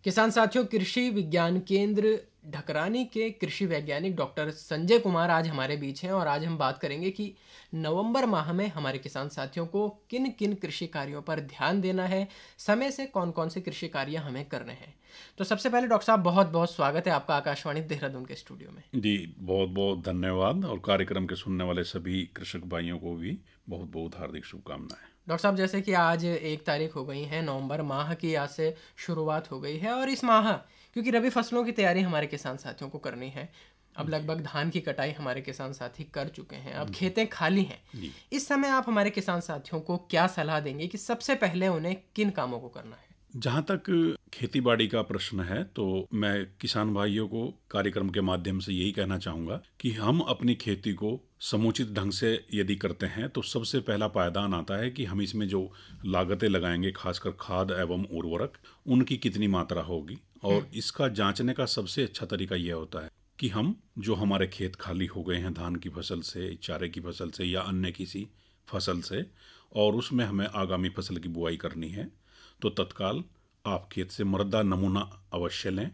किसान साथियों, कृषि विज्ञान केंद्र ढकरानी के कृषि वैज्ञानिक डॉक्टर संजय कुमार आज हमारे बीच हैं और आज हम बात करेंगे कि नवंबर माह में हमारे किसान साथियों को किन किन कृषि कार्यों पर ध्यान देना है, समय से कौन कौन से कृषि कार्य हमें करने हैं। तो सबसे पहले डॉक्टर साहब, बहुत बहुत स्वागत है आपका आकाशवाणी देहरादून के स्टूडियो में। जी, बहुत बहुत धन्यवाद और कार्यक्रम के सुनने वाले सभी कृषक भाइयों को भी बहुत बहुत हार्दिक शुभकामनाएं। डॉक्टर साहब, जैसे कि आज 1 तारीख हो गई है, नवंबर माह की आज से शुरुआत हो गई है और इस माह क्योंकि रबी फसलों की तैयारी हमारे किसान साथियों को करनी है। अब लगभग धान की कटाई हमारे किसान साथी कर चुके हैं, अब खेतें खाली हैं। इस समय आप हमारे किसान साथियों को क्या सलाह देंगे कि सबसे पहले उन्हें किन कामों को करना है? जहाँ तक खेती बाड़ी का प्रश्न है तो मैं किसान भाइयों को कार्यक्रम के माध्यम से यही कहना चाहूँगा कि हम अपनी खेती को समुचित ढंग से यदि करते हैं तो सबसे पहला पायदान आता है कि हम इसमें जो लागतें लगाएंगे, खासकर खाद एवं उर्वरक, उनकी कितनी मात्रा होगी। और इसका जांचने का सबसे अच्छा तरीका यह होता है कि हम जो हमारे खेत खाली हो गए हैं धान की फसल से, चारे की फसल से या अन्य किसी फसल से, और उसमें हमें आगामी फसल की बुआई करनी है, तो तत्काल आप खेत से मृदा नमूना अवश्य लें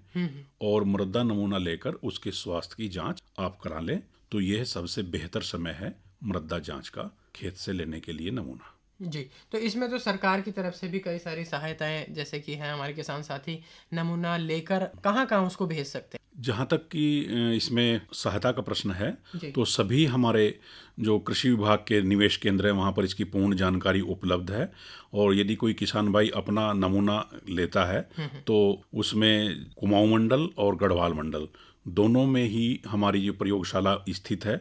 और मृदा नमूना लेकर उसके स्वास्थ्य की जांच आप करा लें। तो यह सबसे बेहतर समय है मृदा जांच का, खेत से लेने के लिए नमूना। जी, तो इसमें तो सरकार की तरफ से भी कई सारी सहायताएं जैसे कि हैं, हमारे किसान साथी नमूना लेकर कहाँ कहाँ उसको भेज सकते हैं? जहाँ तक कि इसमें सहायता का प्रश्न है जी। तो सभी हमारे जो कृषि विभाग के निवेश केंद्र हैं वहाँ पर इसकी पूर्ण जानकारी उपलब्ध है। और यदि कोई किसान भाई अपना नमूना लेता है तो उसमें कुमाऊं मंडल और गढ़वाल मंडल दोनों में ही हमारी जो प्रयोगशाला स्थित है,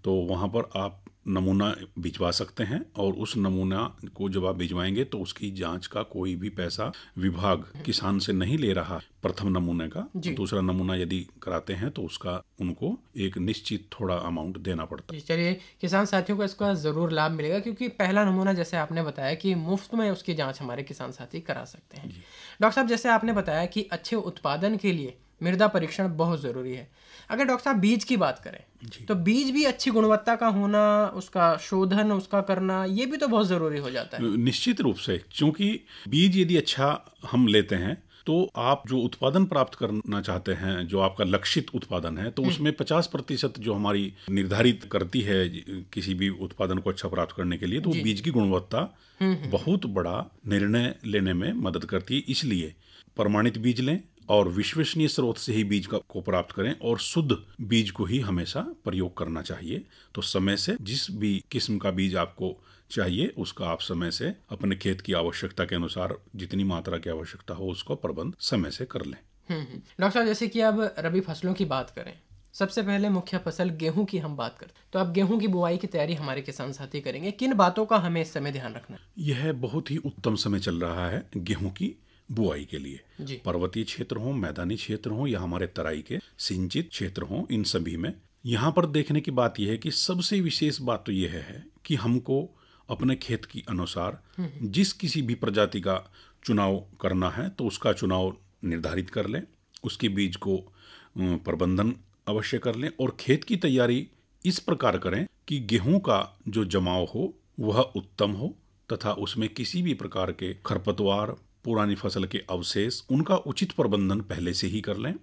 तो वहाँ पर आप नमूना भिजवा सकते हैं। और उस नमूना को जब आप भिजवाएंगे तो उसकी जांच का कोई भी पैसा विभाग किसान से नहीं ले रहा प्रथम नमूने का। दूसरा नमूना यदि कराते हैं तो उसका उनको एक निश्चित थोड़ा अमाउंट देना पड़ता है। चलिए, किसान साथियों को इसका ज़रूर लाभ मिलेगा क्योंकि पहला नमूना जैसे आपने बताया कि मुफ्त में उसकी जाँच हमारे किसान साथी करा सकते हैं। डॉक्टर साहब, जैसे आपने बताया कि अच्छे उत्पादन के लिए मृदा परीक्षण बहुत ज़रूरी है। अगर डॉक्टर साहब बीज की बात करें तो बीज भी अच्छी गुणवत्ता का होना, उसका शोधन उसका करना, ये भी तो बहुत ज़रूरी हो जाता है। निश्चित रूप से, क्योंकि बीज यदि अच्छा हम लेते हैं तो आप जो उत्पादन प्राप्त करना चाहते हैं, जो आपका लक्षित उत्पादन है, तो उसमें 50% जो हमारी निर्धारित करती है किसी भी उत्पादन को अच्छा प्राप्त करने के लिए, तो बीज की गुणवत्ता बहुत बड़ा निर्णय लेने में मदद करती है। इसलिए प्रमाणित बीज लें और विश्वसनीय स्रोत से ही बीज को प्राप्त करें और शुद्ध बीज को ही हमेशा प्रयोग करना चाहिए। तो समय से जिस भी किस्म का बीज आपको चाहिए उसका आप समय से अपने खेत की आवश्यकता के अनुसार जितनी मात्रा की आवश्यकता हो उसको प्रबंध समय से कर लें। डॉक्टर साहब, जैसे कि अब रबी फसलों की बात करें, सबसे पहले मुख्य फसल गेहूं की हम बात करते हैं, तो अब गेहूं की बुआई की तैयारी हमारे किसान साथी करेंगे। किन बातों का हमें इस समय ध्यान रखना है? यह बहुत ही उत्तम समय चल रहा है गेहूं की बुआई के लिए। पर्वतीय क्षेत्र हो, मैदानी क्षेत्र हो या हमारे तराई के सिंचित क्षेत्र हो, इन सभी में यहाँ पर देखने की बात यह है कि सबसे विशेष बात तो यह है कि हमको अपने खेत के अनुसार जिस किसी भी प्रजाति का चुनाव करना है तो उसका चुनाव निर्धारित कर लें, उसके बीज को प्रबंधन अवश्य कर लें और खेत की तैयारी इस प्रकार करें कि गेहूं का जो जमाव हो वह उत्तम हो तथा उसमें किसी भी प्रकार के खरपतवार, पुरानी फसल के अवशेष, उनका उचित प्रबंधन पहले से ही कर लें।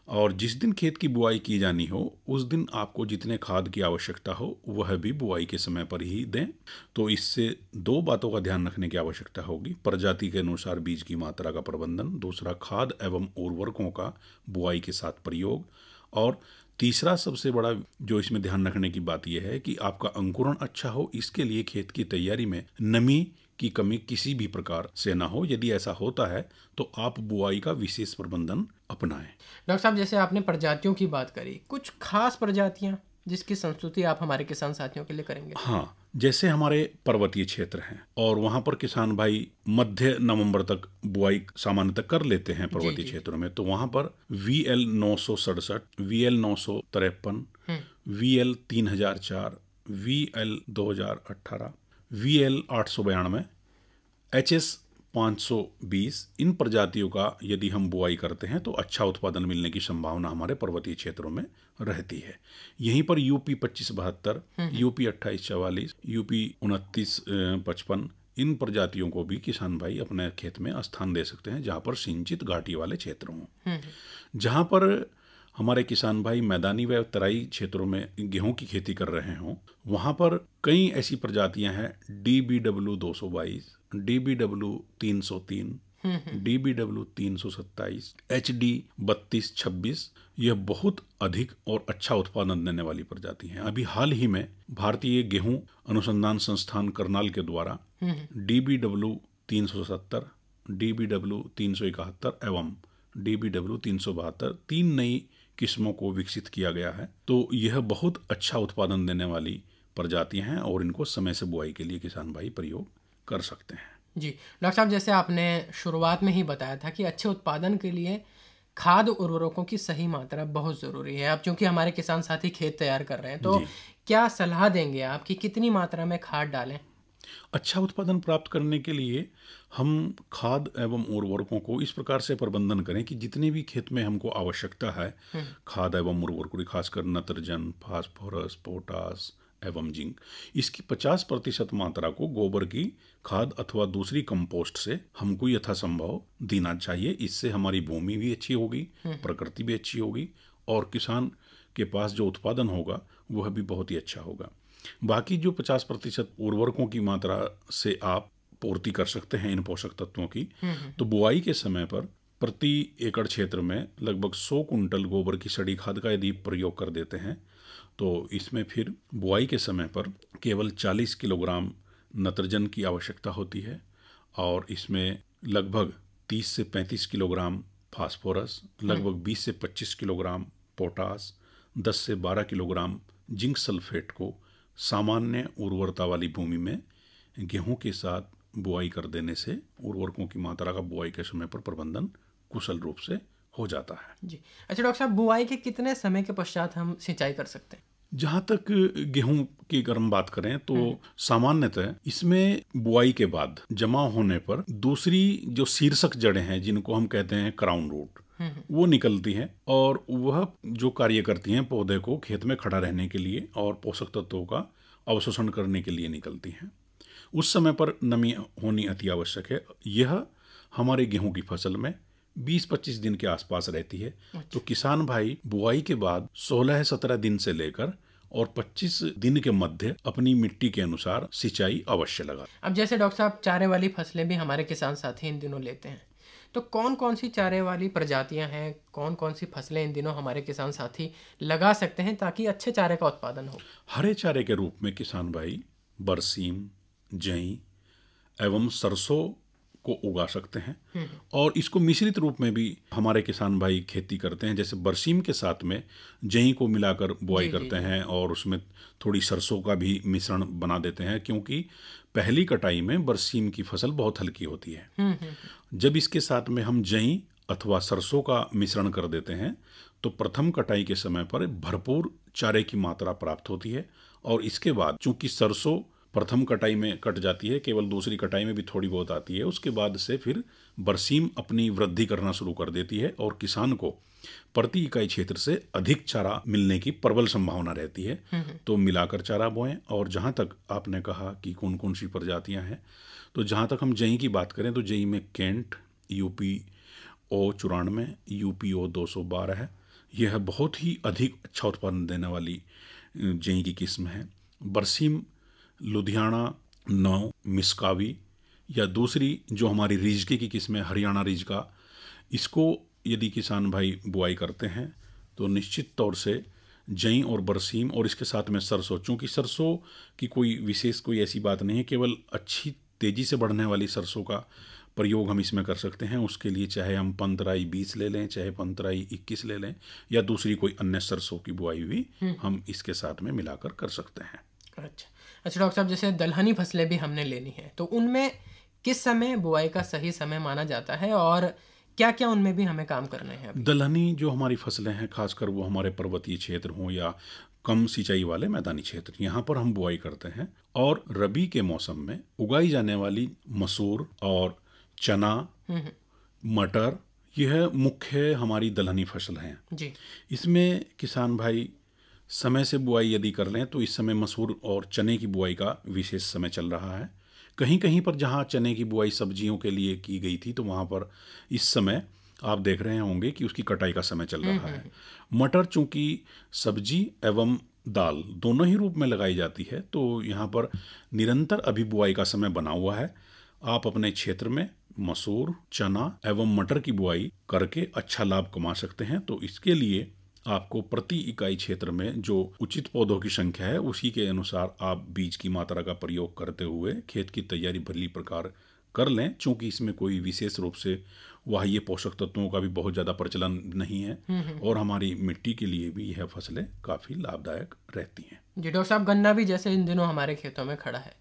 और जिस दिन खेत की बुआई की जानी हो उस दिन आपको जितने खाद की आवश्यकता हो वह भी बुआई के समय पर ही दें। तो इससे दो बातों का ध्यान रखने की आवश्यकता होगी: प्रजाति के अनुसार बीज की मात्रा का प्रबंधन, दूसरा खाद एवं उर्वरकों का बुआई के साथ प्रयोग, और तीसरा सबसे बड़ा जो इसमें ध्यान रखने की बात यह है कि आपका अंकुरण अच्छा हो। इसके लिए खेत की तैयारी में नमी की कमी किसी भी प्रकार से ना हो। यदि ऐसा होता है तो आप बुआई का विशेष प्रबंधन अपनाएं। डॉक्टर साहब, जैसे आपने प्रजातियों की बात करी, कुछ खास प्रजातियां जिसकी संस्तुति आप हमारे किसान साथियों के लिए करेंगे? हाँ, जैसे हमारे पर्वतीय क्षेत्र हैं और वहाँ पर किसान भाई मध्य नवंबर तक बुआई सामान्यतः कर लेते हैं पर्वतीय क्षेत्रों में, तो वहाँ पर VL 967, VL 953, VL 3004, VL 2018, VL 892, HS 520, इन प्रजातियों का यदि हम बुआई करते हैं तो अच्छा उत्पादन मिलने की संभावना हमारे पर्वतीय क्षेत्रों में रहती है। यहीं पर UP 2572, UP 2844, UP 2955, इन प्रजातियों को भी किसान भाई अपने खेत में स्थान दे सकते हैं जहाँ पर सिंचित घाटी वाले क्षेत्र हों। जहाँ पर हमारे किसान भाई मैदानी व तराई क्षेत्रों में गेहूं की खेती कर रहे हों, वहाँ पर कई ऐसी प्रजातियां हैं, DBW 222, DBW 303, DBW 327, HD 3226, यह बहुत अधिक और अच्छा उत्पादन देने वाली प्रजाति हैं। अभी हाल ही में भारतीय गेहूं अनुसंधान संस्थान करनाल के द्वारा DBW 370, DBW 371 एवं DBW 372 3 नई किस्मों को विकसित किया गया है। तो यह बहुत अच्छा उत्पादन देने वाली प्रजातियां हैं और इनको समय से बुआई के लिए किसान भाई प्रयोग कर सकते हैं। जी डॉक्टर साहब, जैसे आपने शुरुआत में ही बताया था कि अच्छे उत्पादन के लिए खाद उर्वरकों की सही मात्रा बहुत ज़रूरी है। अब चूंकि हमारे किसान साथी खेत तैयार कर रहे हैं, तो क्या सलाह देंगे आप कि कितनी मात्रा में खाद डालें? अच्छा उत्पादन प्राप्त करने के लिए हम खाद एवं उर्वरकों को इस प्रकार से प्रबंधन करें कि जितने भी खेत में हमको आवश्यकता है खाद एवं उर्वरकों की, खासकर नत्रजन, फास्फोरस, पोटास एवं जिंक, इसकी 50% मात्रा को गोबर की खाद अथवा दूसरी कंपोस्ट से हमको यथासंभव देना चाहिए। इससे हमारी भूमि भी अच्छी होगी, प्रकृति भी अच्छी होगी और किसान के पास जो उत्पादन होगा वह भी बहुत ही अच्छा होगा। बाकी जो 50% उर्वरकों की मात्रा से आप पूर्ति कर सकते हैं इन पोषक तत्वों की, तो बुआई के समय पर प्रति एकड़ क्षेत्र में लगभग 100 कुंटल गोबर की सड़ी खाद का यदि प्रयोग कर देते हैं तो इसमें फिर बुआई के समय पर केवल 40 किलोग्राम नत्रजन की आवश्यकता होती है और इसमें लगभग 30 से 35 किलोग्राम फास्फोरस, लगभग 20 से 25 किलोग्राम पोटास, 10 से 12 किलोग्राम जिंक सल्फेट को सामान्य उर्वरता वाली भूमि में गेहूं के साथ बुआई कर देने से उर्वरकों की मात्रा का बुआई के समय पर प्रबंधन कुशल रूप से हो जाता है। जी अच्छा डॉक्टर साहब, बुआई के कितने समय के पश्चात हम सिंचाई कर सकते हैं? जहाँ तक गेहूं की अगर हम बात करें तो सामान्यतः इसमें बुआई के बाद जमा होने पर दूसरी जो शीर्षक जड़ें हैं जिनको हम कहते हैं क्राउन रूट, वो निकलती हैं और वह जो कार्य करती हैं पौधे को खेत में खड़ा रहने के लिए और पोषक तत्वों का अवशोषण करने के लिए निकलती हैं। उस समय पर नमी होनी अति आवश्यक है। यह हमारे गेहूं की फसल में 20-25 दिन के आसपास रहती है। तो किसान भाई बुआई के बाद 16-17 दिन से लेकर और 25 दिन के मध्य अपनी मिट्टी के अनुसार सिंचाई अवश्य लगा। अब जैसे डॉक्टर साहब चारे वाली फसलें भी हमारे किसान साथी इन दिनों लेते हैं, तो कौन कौन सी चारे वाली प्रजातियां हैं, कौन कौन सी फसलें इन दिनों हमारे किसान साथी लगा सकते हैं ताकि अच्छे चारे का उत्पादन हो? हरे चारे के रूप में किसान भाई बरसीम, जई एवं सरसों को उगा सकते हैं और इसको मिश्रित रूप में भी हमारे किसान भाई खेती करते हैं। जैसे बरसीम के साथ में जई को मिलाकर बुआई करते हैं और उसमें थोड़ी सरसों का भी मिश्रण बना देते हैं, क्योंकि पहली कटाई में बरसीम की फसल बहुत हल्की होती है। जब इसके साथ में हम जई अथवा सरसों का मिश्रण कर देते हैं तो प्रथम कटाई के समय पर भरपूर चारे की मात्रा प्राप्त होती है और इसके बाद चूंकि सरसों प्रथम कटाई में कट जाती है, केवल दूसरी कटाई में भी थोड़ी बहुत आती है, उसके बाद से फिर बरसीम अपनी वृद्धि करना शुरू कर देती है और किसान को प्रति इकाई क्षेत्र से अधिक चारा मिलने की प्रबल संभावना रहती है। तो मिलाकर चारा बोएं। और जहाँ तक आपने कहा कि कौन कौन सी प्रजातियाँ हैं, तो जहाँ तक हम जई की बात करें तो जई में कैंट UPO 94, UPO 212 है। यह बहुत ही अधिक अच्छा उत्पादन देने वाली जई की किस्म है। बरसीम लुधियाना 9 मिसकावी या दूसरी जो हमारी रिजके की किस्म है हरियाणा रिजका, इसको यदि किसान भाई बुआई करते हैं तो निश्चित तौर से जई और बरसीम और इसके साथ में सरसों, चूँकि सरसों की कोई विशेष कोई ऐसी बात नहीं है, केवल अच्छी तेज़ी से बढ़ने वाली सरसों का प्रयोग हम इसमें कर सकते हैं। उसके लिए चाहे हम पंतराई 20 ले लें, चाहे पंतराई 21 ले लें या दूसरी कोई अन्य सरसों की बुआई भी हम इसके साथ में मिलाकर कर सकते हैं। अच्छा डॉक्टर साहब, जैसे दलहनी फसलें भी हमने लेनी है तो उनमें किस समय बुआई का सही समय माना जाता है और क्या क्या उनमें भी हमें काम करने हैं? दलहनी जो हमारी फसलें हैं, खासकर वो हमारे पर्वतीय क्षेत्र हों या कम सिंचाई वाले मैदानी क्षेत्र, यहाँ पर हम बुआई करते हैं। और रबी के मौसम में उगाई जाने वाली मसूर और चना, मटर, यह मुख्य हमारी दलहनी फसल हैं जी। इसमें किसान भाई समय से बुआई यदि कर लें तो इस समय मसूर और चने की बुआई का विशेष समय चल रहा है। कहीं कहीं पर जहाँ चने की बुआई सब्जियों के लिए की गई थी तो वहाँ पर इस समय आप देख रहे होंगे कि उसकी कटाई का समय चल रहा है। मटर चूंकि सब्जी एवं दाल दोनों ही रूप में लगाई जाती है तो यहाँ पर निरंतर अभी बुआई का समय बना हुआ है। आप अपने क्षेत्र में मसूर, चना एवं मटर की बुआई करके अच्छा लाभ कमा सकते हैं। तो इसके लिए आपको प्रति इकाई क्षेत्र में जो उचित पौधों की संख्या है उसी के अनुसार आप बीज की मात्रा का प्रयोग करते हुए खेत की तैयारी भली प्रकार कर लें। चूंकि इसमें कोई विशेष रूप से बाह्य पोषक तत्वों का भी बहुत ज़्यादा प्रचलन नहीं है और हमारी मिट्टी के लिए भी यह फसलें काफ़ी लाभदायक रहती हैं। जी डॉक्टर साहब, गन्ना भी जैसे इन दिनों हमारे खेतों में खड़ा है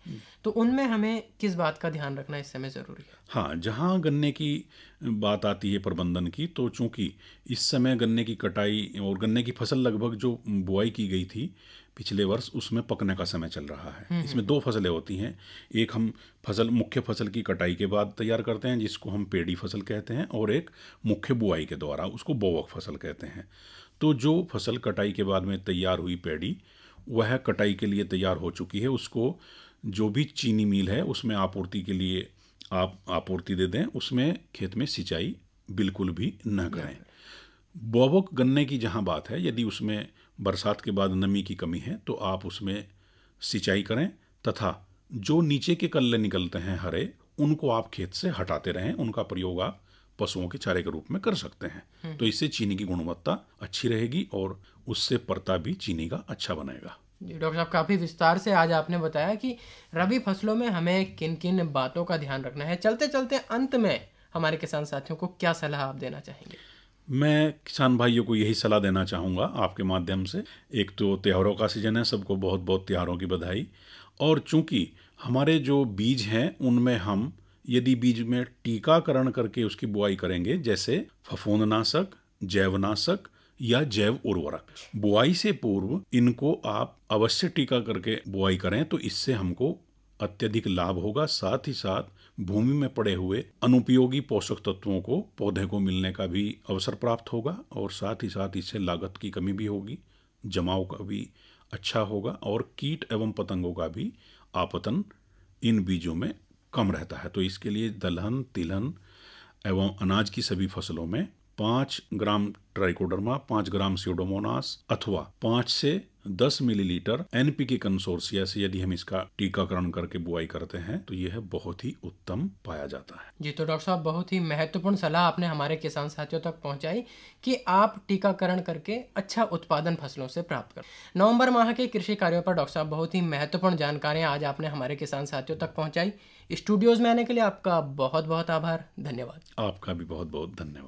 तो उनमें हमें किस बात का ध्यान रखना इस समय ज़रूरी है? हाँ, जहाँ गन्ने की बात आती है प्रबंधन की, तो चूंकि इस समय गन्ने की कटाई और गन्ने की फसल लगभग जो बुआई की गई थी पिछले वर्ष उसमें पकने का समय चल रहा है। इसमें दो फसलें होती हैं, एक हम फसल मुख्य फसल की कटाई के बाद तैयार करते हैं जिसको हम पेड़ी फसल कहते हैं और एक मुख्य बुआई के द्वारा उसको बोवक फसल कहते हैं। तो जो फसल कटाई के बाद में तैयार हुई पेड़ी वह कटाई के लिए तैयार हो चुकी है, उसको जो भी चीनी मिल है उसमें आपूर्ति के लिए आप आपूर्ति दे दें, उसमें खेत में सिंचाई बिल्कुल भी न करें। बोवक गन्ने की जहाँ बात है, यदि उसमें बरसात के बाद नमी की कमी है तो आप उसमें सिंचाई करें तथा जो नीचे के कल्ले निकलते हैं हरे उनको आप खेत से हटाते रहें। उनका प्रयोग आप पशुओं के चारे के रूप में कर सकते हैं। तो इससे चीनी की गुणवत्ता अच्छी रहेगी और उससे परता भी चीनी का अच्छा बनेगा। जी डॉक्टर साहब, काफ़ी विस्तार से आज आपने बताया कि रबी फसलों में हमें किन किन बातों का ध्यान रखना है। चलते चलते अंत में हमारे किसान साथियों को क्या सलाह आप देना चाहेंगे? मैं किसान भाइयों को यही सलाह देना चाहूँगा आपके माध्यम से। एक तो त्योहारों का सीजन है, सबको बहुत बहुत त्योहारों की बधाई। और चूंकि हमारे जो बीज हैं उनमें हम यदि बीज में टीकाकरण करके उसकी बुआई करेंगे, जैसे फफूंदनाशक, जैवनाशक या जैव उर्वरक, बुआई से पूर्व इनको आप अवश्य टीका करके बुआई करें तो इससे हमको अत्यधिक लाभ होगा। साथ ही साथ भूमि में पड़े हुए अनुपयोगी पोषक तत्वों को पौधे को मिलने का भी अवसर प्राप्त होगा और साथ ही साथ इससे लागत की कमी भी होगी, जमाव का भी अच्छा होगा और कीट एवं पतंगों का भी आपतन इन बीजों में कम रहता है। तो इसके लिए दलहन, तिलहन एवं अनाज की सभी फसलों में 5 ग्राम ट्राइकोडर्मा, 5 ग्राम स्यूडोमोनास अथवा 5 से 10 मिलीलीटर एनपीके कंसोर्सिया से यदि हम इसका टीकाकरण करके बुआई करते हैं तो यह बहुत ही उत्तम पाया जाता है। जी तो डॉक्टर साहब, बहुत ही महत्वपूर्ण सलाह आपने हमारे किसान साथियों तक पहुंचाई कि आप टीकाकरण करके अच्छा उत्पादन फसलों से प्राप्त करें। नवंबर माह के कृषि कार्यों पर डॉक्टर साहब बहुत ही महत्वपूर्ण जानकारियां आज आपने हमारे किसान साथियों तक पहुंचाई। स्टूडियोज में आने के लिए आपका बहुत बहुत आभार, धन्यवाद। आपका भी बहुत बहुत धन्यवाद।